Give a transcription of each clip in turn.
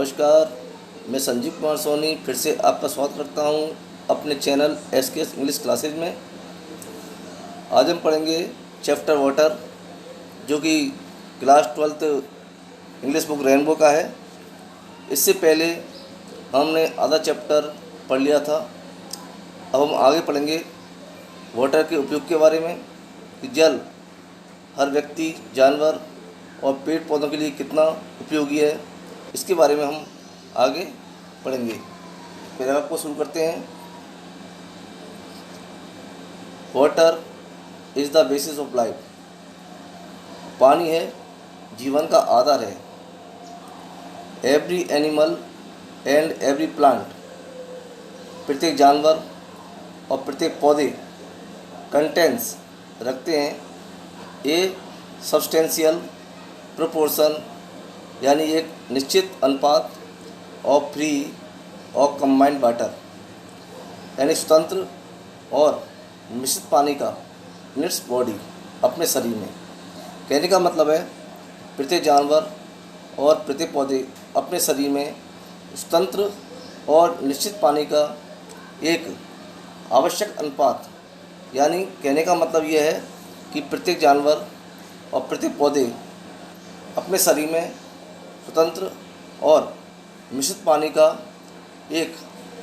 नमस्कार, मैं संजीव कुमार सोनी फिर से आपका स्वागत करता हूं अपने चैनल SKS इंग्लिश क्लासेज में। आज हम पढ़ेंगे चैप्टर वाटर, जो कि class 12th English book rainbow का है। इससे पहले हमने आधा चैप्टर पढ़ लिया था। अब हम आगे पढ़ेंगे वाटर के उपयोग के बारे में कि जल हर व्यक्ति, जानवर और पेड़ पौधों के लिए कितना उपयोगी है, इसके बारे में हम आगे पढ़ेंगे। पैराग्राफ को शुरू करते हैं। Water is the basis of life. पानी है जीवन का आधार है। Every animal and every plant, प्रत्येक जानवर और प्रत्येक पौधे कंटेंस रखते हैं ए सब्सटेंशियल प्रोपोर्शन, यानी एक निश्चित अनुपात ऑफ फ्री और कंबाइंड वाटर, यानी स्वतंत्र और मिश्रित पानी का इन इट्स बॉडी, अपने शरीर में। कहने का मतलब है प्रत्येक जानवर और प्रत्येक पौधे अपने शरीर में स्वतंत्र और निश्चित पानी का एक आवश्यक अनुपात, यानी कहने का मतलब यह है कि प्रत्येक जानवर और प्रत्येक पौधे अपने शरीर में स्वतंत्र और मिश्रित पानी का एक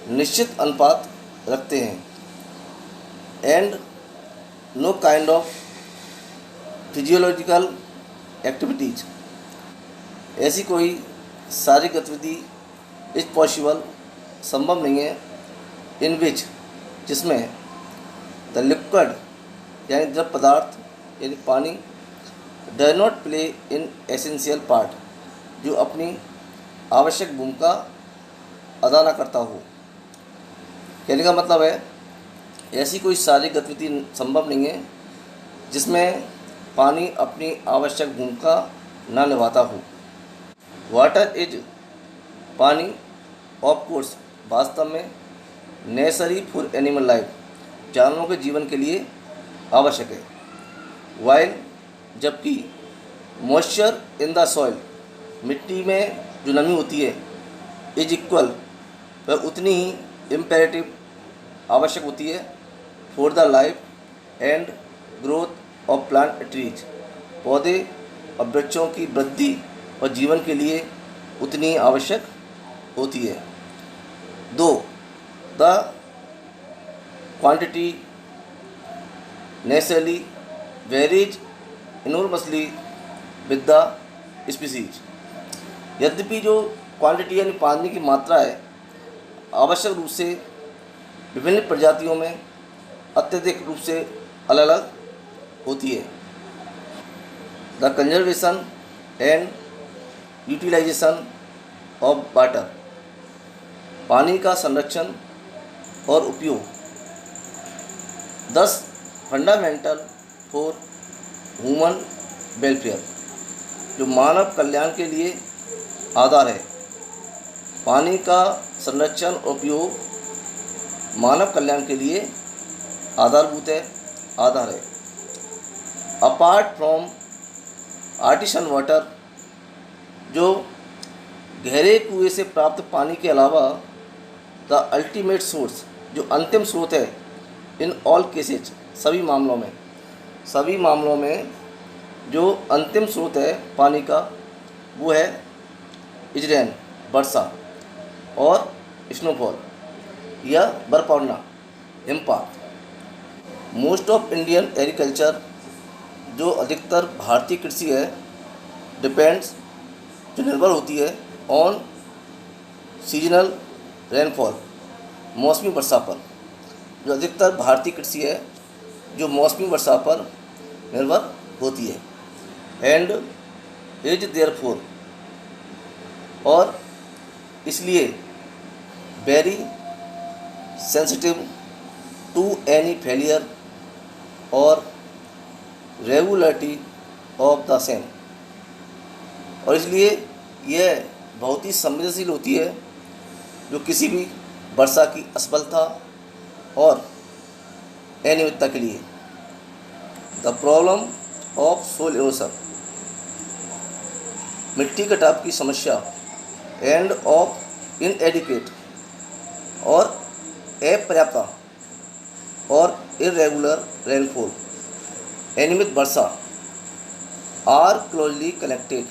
निश्चित अनुपात रखते हैं। And know kind of physiological activities, ऐसी कोई शारीरिक गतिविधि इज पॉसिबल, संभव नहीं है, इन विच, जिसमें द लिक्विड यानी द्रव पदार्थ यानी पानी does not play in essential part, जो अपनी आवश्यक भूमिका अदा न करता हो। कहने का मतलब है ऐसी कोई शारीरिक गतिविधि संभव नहीं है जिसमें पानी अपनी आवश्यक भूमिका न निभाता हो। वाटर इज, पानी ऑफ कोर्स, वास्तव में, नेसेसरी फॉर एनिमल लाइफ, जानवरों के जीवन के लिए आवश्यक है। वाइल, जबकि मॉइस्चर इन द सॉइल, मिट्टी में जो नमी होती है, इज इक्वल, वह उतनी ही इम्पेरेटिव, आवश्यक होती है, for the life and growth of plant trees, पौधे और वृक्षों की वृद्धि और जीवन के लिए उतनी ही आवश्यक होती है। दो the quantity necessarily varies enormously with the species, यद्यपि जो क्वांटिटी यानी पानी की मात्रा है आवश्यक रूप से विभिन्न प्रजातियों में अत्यधिक रूप से अलग अलग होती है। The conservation and utilisation of water, पानी का संरक्षण और उपयोग। 10 फंडामेंटल फॉर ह्यूमन वेलफेयर, जो मानव कल्याण के लिए आधार है। पानी का संरक्षण और उपयोग मानव कल्याण के लिए आधारभूत है, आधार है। अपार्ट फ्रॉम आर्टिसन वाटर, जो गहरे कुएं से प्राप्त पानी के अलावा, द अल्टीमेट सोर्स, जो अंतिम स्रोत है, इन ऑल केसेज, सभी मामलों में जो अंतिम स्रोत है पानी का, वो है इजरेन, वर्षा और स्नोफॉल या बर्फ पड़ना, हिमपात। मोस्ट ऑफ इंडियन एग्रीकल्चर, जो अधिकतर भारतीय कृषि है, डिपेंड्स, जो निर्भर होती है, ऑन सीजनल रेनफॉल, मौसमी वर्षा पर। जो अधिकतर भारतीय कृषि है जो मौसमी वर्षा पर निर्भर होती है। एंड इज देयरफॉर, और इसलिए, very sensitive to any failure और रेगुलरिटी ऑफ द सेम, और इसलिए यह बहुत ही संवेदनशील होती है जो किसी भी वर्षा की असफलता और अनियमितता के लिए। The problem of soil erosion, मिट्टी कटाव की समस्या एंड ऑफ इनएडिक्वेट और अपर्याप्त और इरेगुलर रेनफॉल अनियमित वर्षा आर क्लोजली कनेक्टेड,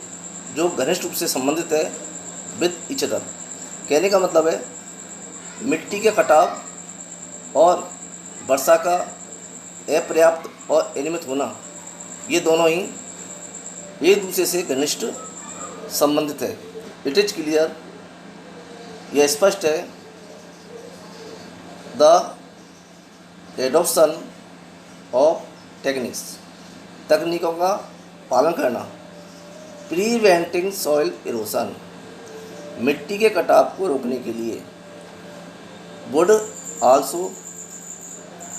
जो घनिष्ठ रूप से संबंधित है विद ईच अदर। कहने का मतलब है मिट्टी के कटाव और वर्षा का अपर्याप्त और अनियमित होना, ये दोनों ही एक दूसरे से घनिष्ठ संबंधित है। इट इज क्लियर, यह स्पष्ट है, द एडॉप्शन ऑफ टेक्निक्स, तकनीकों का पालन करना, प्रिवेंटिंग सॉइल इरोशन, मिट्टी के कटाव को रोकने के लिए, would also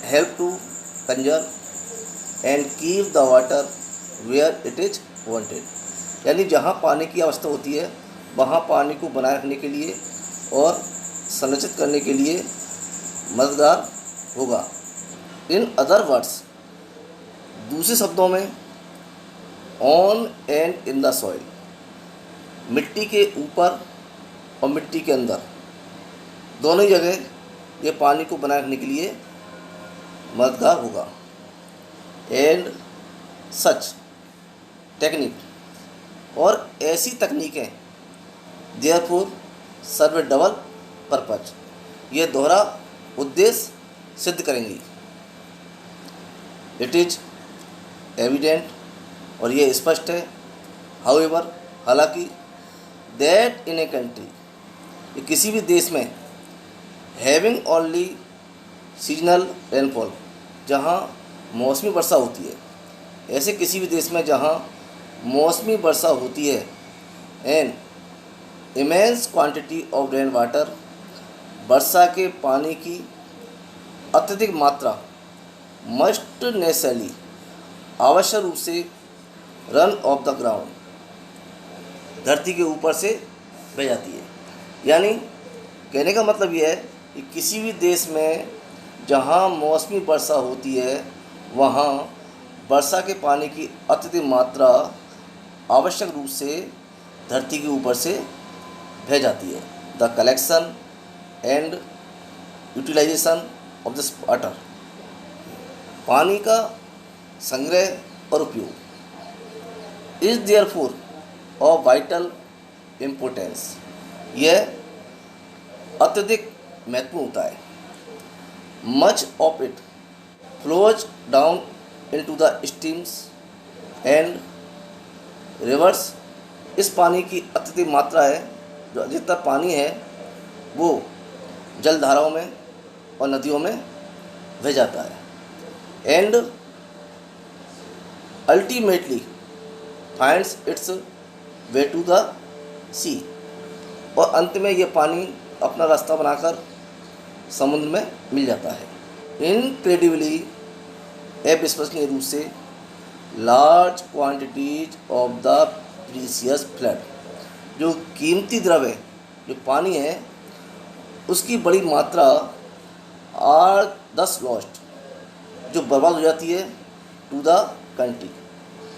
help to conserve and keep the water where it is wanted, यानी जहाँ पानी की आवश्यकता होती है वहाँ पानी को बनाए रखने के लिए और संरक्षित करने के लिए मददगार होगा। इन अदर वर्ड्स, दूसरे शब्दों में, on and in the soil, मिट्टी के ऊपर और मिट्टी के अंदर, दोनों जगह ये पानी को बनाए रखने के लिए मददगार होगा। एंड सच टेक्निक, और ऐसी तकनीकें देयरफॉर सर्व डबल पर्पज, ये दोहरा उद्देश्य सिद्ध करेंगी। इट इज एविडेंट, और ये स्पष्ट है, हाउएवर, हालांकि, दैट इन ए कंट्री, ये किसी भी देश में, हैविंग ओनली सीजनल रेनफॉल, जहाँ मौसमी वर्षा होती है, ऐसे किसी भी देश में जहाँ मौसमी वर्षा होती है, and immense quantity of rain water, वर्षा के पानी की अत्यधिक मात्रा, मस्ट नेसेसरली, आवश्यक रूप से, रन ऑफ द ग्राउंड, धरती के ऊपर से बह जाती है। यानी कहने का मतलब यह है कि किसी भी देश में जहाँ मौसमी वर्षा होती है वहाँ वर्षा के पानी की अत्यधिक मात्रा आवश्यक रूप से धरती के ऊपर से बह जाती है। The collection and utilisation of this water, पानी का संग्रह और उपयोग, is therefore of vital importance, यह अत्यधिक महत्वपूर्ण होता है। Much of it flows down into the streams and rivers, इस पानी की अत्यधिक मात्रा है, जो अधिकतर पानी है वो जलधाराओं में और नदियों में बह जाता है। And ultimately finds its way to the sea, और अंत में ये पानी अपना रास्ता बनाकर समुद्र में मिल जाता है। इनक्रेडिबली, अविश्वसनीय रूप से, large quantities of the precious flood, जो कीमती द्रव्य जो पानी है उसकी बड़ी मात्रा आर दस लॉस्ट, जो बर्बाद हो जाती है, टू द कंट्री,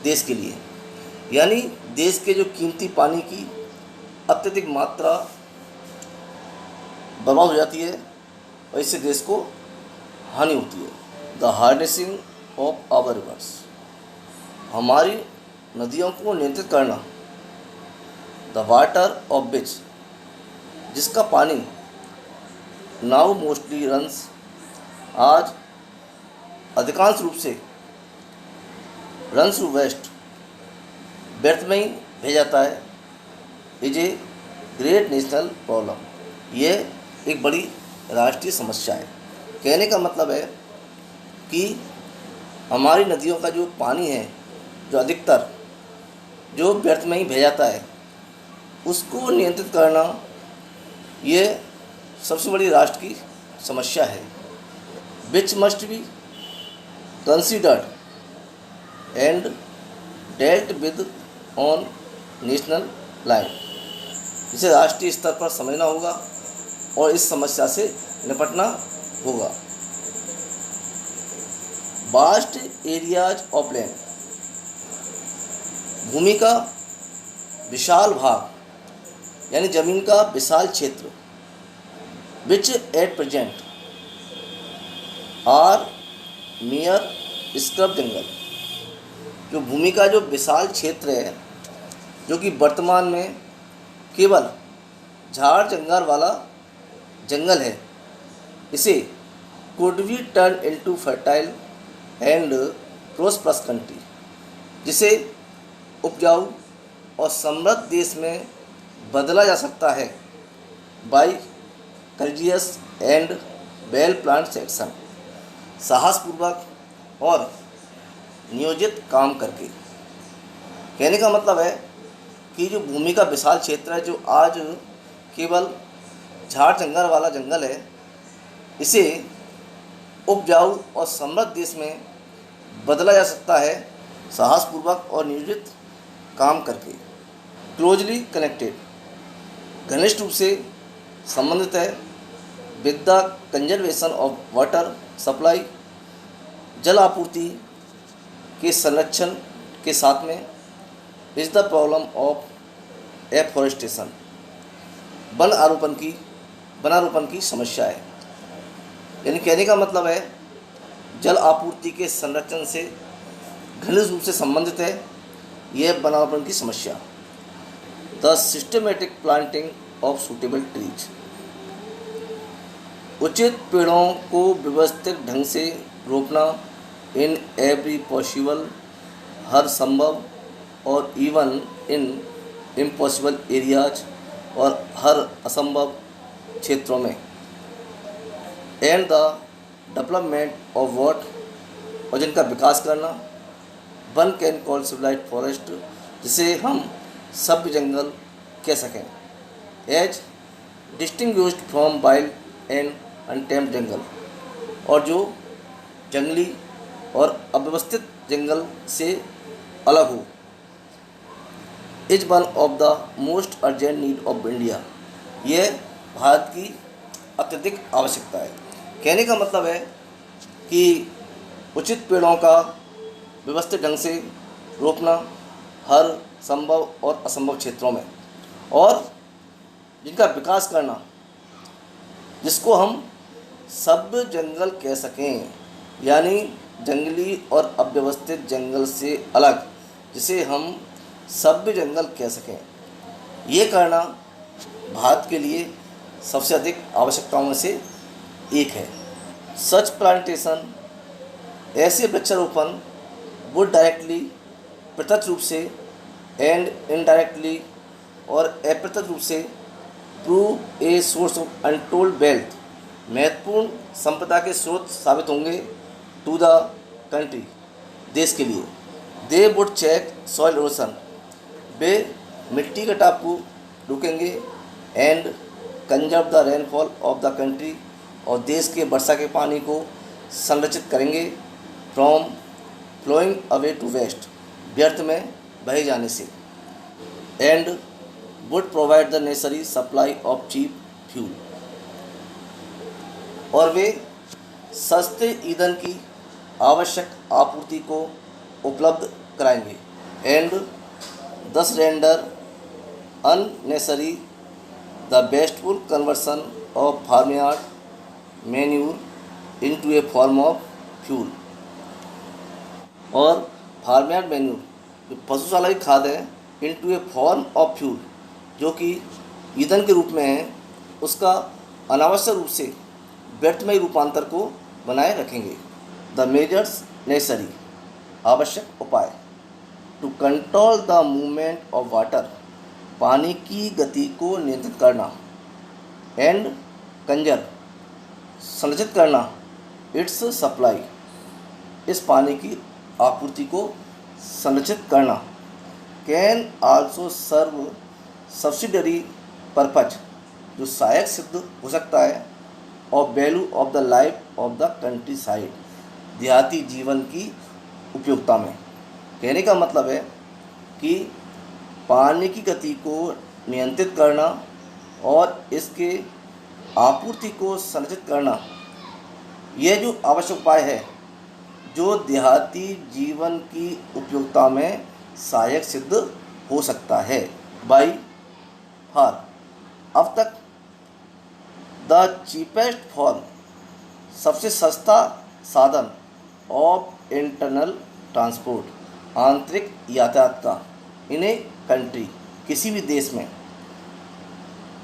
देश के लिए। यानी देश के जो कीमती पानी की अत्यधिक मात्रा बर्बाद हो जाती है और इससे देश को हानि होती है। The harnessing of our rivers, हमारी नदियों को नियंत्रित करना। द वाटर ऑफ विच, जिसका पानी नाउ मोस्टली रन्स, आज अधिकांश रूप से रन्स टू वेस्ट, व्यर्थ में ही भेज जाता है। Is a great national problem, ये एक बड़ी राष्ट्रीय समस्या है। कहने का मतलब है कि हमारी नदियों का जो पानी है, जो अधिकतर जो व्यर्थ में ही भेज जाता है, उसको नियंत्रित करना ये सबसे बड़ी राष्ट्र की समस्या है। Which must be considered and dealt with on national line, इसे राष्ट्रीय स्तर पर समझना होगा और इस समस्या से निपटना होगा। वास्ट एरियाज ऑफ लैंड, भूमि का विशाल भाग यानी ज़मीन का विशाल क्षेत्र which at present are near scrub jungle, जो भूमि का जो विशाल क्षेत्र है जो कि वर्तमान में केवल झाड़ जंगल वाला जंगल है, इसे could be turn into fertile and prosperous country, जिसे उपजाऊ और समृद्ध देश में बदला जा सकता है by courageous and well planned action, साहसपूर्वक और नियोजित काम करके। कहने का मतलब है कि जो भूमि का विशाल क्षेत्र है जो आज केवल झाड़ जंगल वाला जंगल है, इसे उपजाऊ और समृद्ध देश में बदला जा सकता है साहसपूर्वक और नियोजित काम करके। क्लोजली कनेक्टेड, घनिष्ठ रूप से संबंधित है with the conservation of water supply, जल आपूर्ति के संरक्षण के साथ में is the problem of afforestation, वनारोपण की समस्या है। यानी कहने का मतलब है जल आपूर्ति के संरक्षण से घनिष्ठ रूप से संबंधित है यह वनारोपण की समस्या। The systematic planting of suitable trees, उचित पेड़ों को व्यवस्थित ढंग से रोपना इन एवरी पॉसिबल, हर संभव, और इवन इन इम्पॉसिबल एरियाज, और हर असंभव क्षेत्रों में। And the development of what, और जिनका विकास करना one can call civilised forest, जिसे हम सभ्य जंगल कह सकें, as distinguished from wild and untamed jungle, और जो जंगली और अव्यवस्थित जंगल से अलग हो। Is one of the most urgent need of India, यह भारत की अत्यधिक आवश्यकता है। कहने का मतलब है कि उचित पेड़ों का व्यवस्थित ढंग से रोपना हर संभव और असंभव क्षेत्रों में, और जिनका विकास करना जिसको हम सभ्य जंगल कह सकें, यानी जंगली और अव्यवस्थित जंगल से अलग, जिसे हम सभ्य जंगल कह सकें, ये करना भारत के लिए सबसे अधिक आवश्यकताओं में से एक है। सच प्लांटेशन, ऐसे वृक्षारोपण वुड डायरेक्टली, प्रत्यक्ष रूप से, एंड इनडायरेक्टली, और अप्रत्यक्ष रूप से, prove a source of untold wealth, महत्वपूर्ण संपदा के स्रोत साबित होंगे टू द कंट्री, देश के लिए। They would check soil erosion, वे मिट्टी कटाव को रोकेंगे, and conserve the rainfall of the country, और देश के वर्षा के पानी को संरक्षित करेंगे from flowing away to waste, व्यर्थ में बहे जाने से, and would provide the necessary supply of cheap fuel, और वे सस्ते ईंधन की आवश्यक आपूर्ति को उपलब्ध कराएंगे, and thus render unnecessary the wasteful conversion of farmyard manure into a form of fuel, और फार्मयार्ड मैन्यूर जो पशुशाला की खाद है into a form of fuel, जो कि ईंधन के रूप में है, उसका अनावश्यक रूप से व्यर्थमय रूपांतर को बनाए रखेंगे। द मेजर्स नेसेसरी, आवश्यक उपाय, to control the movement of water, पानी की गति को नियंत्रित करना, एंड कंजर्व, संरक्षित करना, इट्स सप्लाई, इस पानी की आपूर्ति को संरक्षित करना, can also serve subsidiary purpose, जो सहायक सिद्ध हो सकता है, of value of the life of the countryside, देहाती जीवन की उपयोगिता में। कहने का मतलब है कि पानी की गति को नियंत्रित करना और इसके आपूर्ति को संरक्षित करना, यह जो आवश्यक उपाय है जो देहाती जीवन की उपयोगिता में सहायक सिद्ध हो सकता है। बाई फार, अब तक द चीपेस्ट फॉर्म, सबसे सस्ता साधन ऑफ इंटरनल ट्रांसपोर्ट, आंतरिक यातायात का, इन ए कंट्री, किसी भी देश में,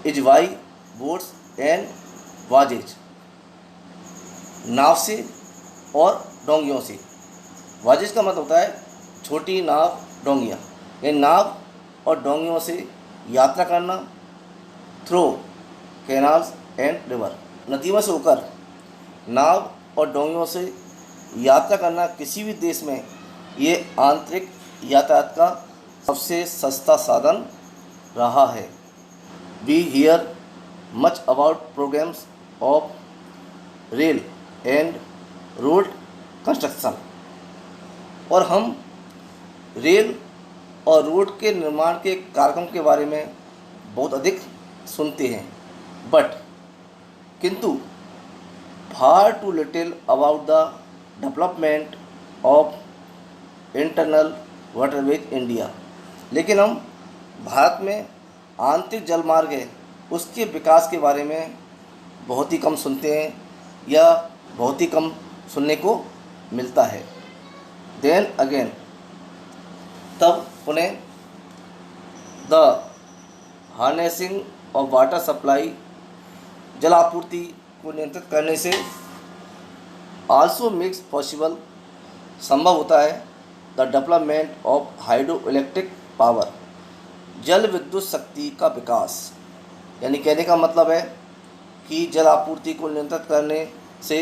इज बाई बोट्स एंड वाजेज, नाव से और डोंगियों से। वाजेज का मतलब होता है छोटी नाव, डोंगियाँ। ये नाव और डोंगियों से यात्रा करना थ्रू कैनाल्स एंड रिवर, नदियों से होकर नाव और डोंगियों से यात्रा करना किसी भी देश में ये आंतरिक यातायात का सबसे सस्ता साधन रहा है। We hear much about programmes of rail and road construction, और हम रेल और रोड के निर्माण के कार्यक्रम के बारे में बहुत अधिक सुनते हैं, बट किंतु far too little about the development of internal waterways India. लेकिन हम भारत में आंतरिक जलमार्ग है उसके विकास के बारे में बहुत ही कम सुनते हैं या बहुत ही कम सुनने को मिलता है। देन अगेन, तब पुनः the harnessing of water supply, जल आपूर्ति को नियंत्रित करने से आल्सो मेक्स पॉसिबल, संभव होता है, the development of hydro electric power, जल विद्युत शक्ति का विकास। यानी कहने का मतलब है कि जल आपूर्ति को नियंत्रित करने से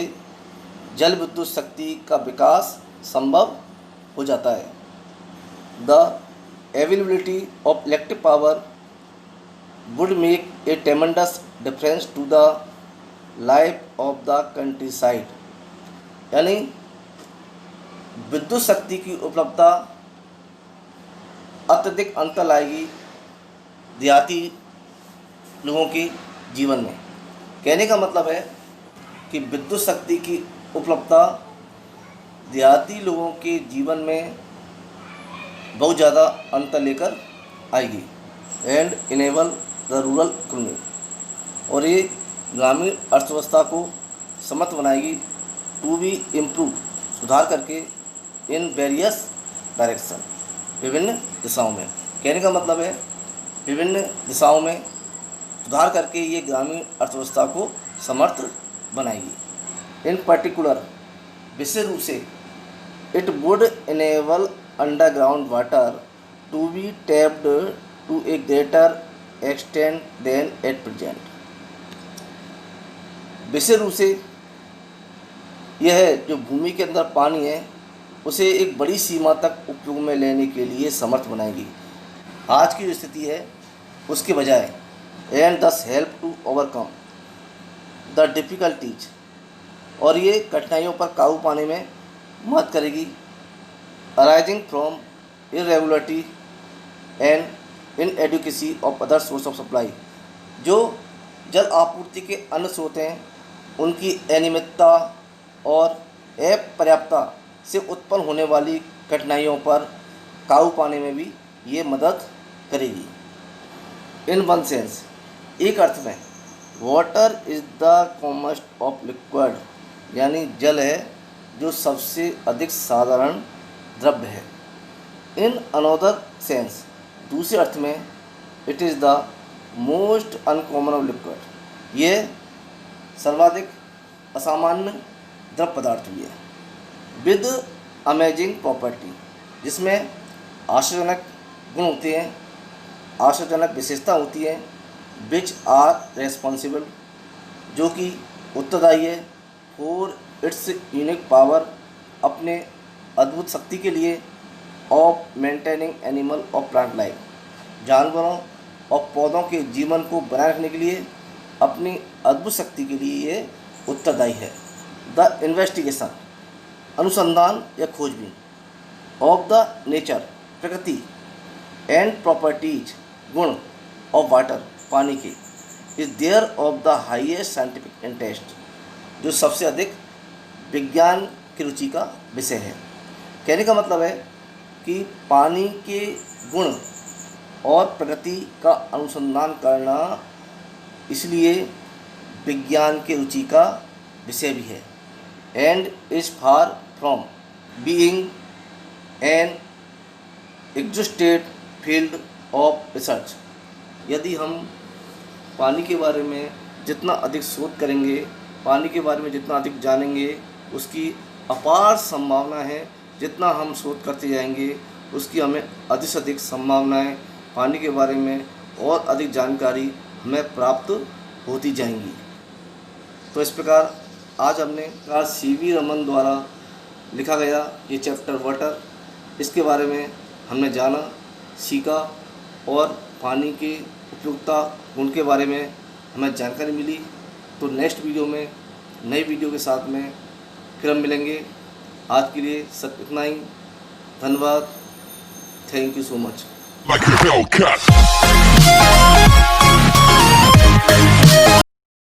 जल विद्युत शक्ति का विकास संभव हो जाता है। The availability of electric power would make a tremendous difference to the life of the countryside। यानी विद्युत शक्ति की उपलब्धता अत्यधिक अंतर लाएगी देहाती लोगों के जीवन में। कहने का मतलब है कि विद्युत शक्ति की उपलब्धता देहाती लोगों के जीवन में बहुत ज़्यादा अंतर लेकर आएगी and enable the rural economy, और ये ग्रामीण अर्थव्यवस्था को समर्थ बनाएगी टू बी इम्प्रूव, सुधार करके इन वेरियस डायरेक्शन, विभिन्न दिशाओं में। कहने का मतलब है विभिन्न दिशाओं में सुधार करके ये ग्रामीण अर्थव्यवस्था को समर्थ बनाएगी। इन पर्टिकुलर, विशेष रूप से, it would enable underground water to be tapped to a greater extent than at present. विशेष रूप से यह जो भूमि के अंदर पानी है उसे एक बड़ी सीमा तक उपयोग में लेने के लिए समर्थ बनाएगी आज की जो स्थिति है उसके बजाय, and thus help to overcome the difficulties, और ये कठिनाइयों पर काबू पाने में मदद करेगी arising from irregularity and inadequacy of other source of supply. जो जल आपूर्ति के अन्य स्रोत हैं उनकी अनियमितता और अपर्याप्तता से उत्पन्न होने वाली कठिनाइयों पर काबू पाने में भी ये मदद करेगी। इन वन सेंस, एक अर्थ में, water is the commonest of liquid, यानी जल है जो सबसे अधिक साधारण द्रव्य है। इन अनदर सेंस, दूसरे अर्थ में, it is the most uncommon of liquid, ये सर्वाधिक असामान्य द्रव पदार्थ भी है। विद अमेजिंग प्रॉपर्टी, जिसमें आश्चर्यजनक गुण होते हैं, आश्चर्यजनक विशेषता होती है, विच आर रेस्पॉन्सिबल, जो कि उत्तरदायी है, फॉर इट्स यूनिक पावर, अपने अद्भुत शक्ति के लिए, ऑफ मेंटेनिंग एनिमल और प्लांट लाइफ, जानवरों और पौधों के जीवन को बनाए रखने के लिए अपनी अद्भुत शक्ति के लिए ये उत्तरदायी है। द इन्वेस्टिगेशन, अनुसंधान या खोजबीन, ऑफ द नेचर, प्रकृति, एंड प्रॉपर्टीज, गुण, ऑफ वाटर, पानी के, is there of the highest scientific interest, जो सबसे अधिक विज्ञान की रुचि का विषय है। कहने का मतलब है कि पानी के गुण और प्रकृति का अनुसंधान करना इसलिए विज्ञान के रुचि का विषय भी है and is far from being an exhausted field of research. यदि हम पानी के बारे में जितना अधिक शोध करेंगे, पानी के बारे में जितना अधिक जानेंगे, उसकी अपार संभावना है। जितना हम शोध करते जाएंगे उसकी हमें अधिक से अधिक संभावनाएं पानी के बारे में और अधिक जानकारी हमें प्राप्त होती जाएंगी। तो इस प्रकार आज हमने CV रमन द्वारा लिखा गया ये चैप्टर वाटर, इसके बारे में हमने जाना, सीखा और पानी की उपयोगिता गुण के बारे में हमें जानकारी मिली। तो नेक्स्ट वीडियो में नई वीडियो के साथ में फिर हम मिलेंगे। आज के लिए सब इतना ही। धन्यवाद। Thank you so much.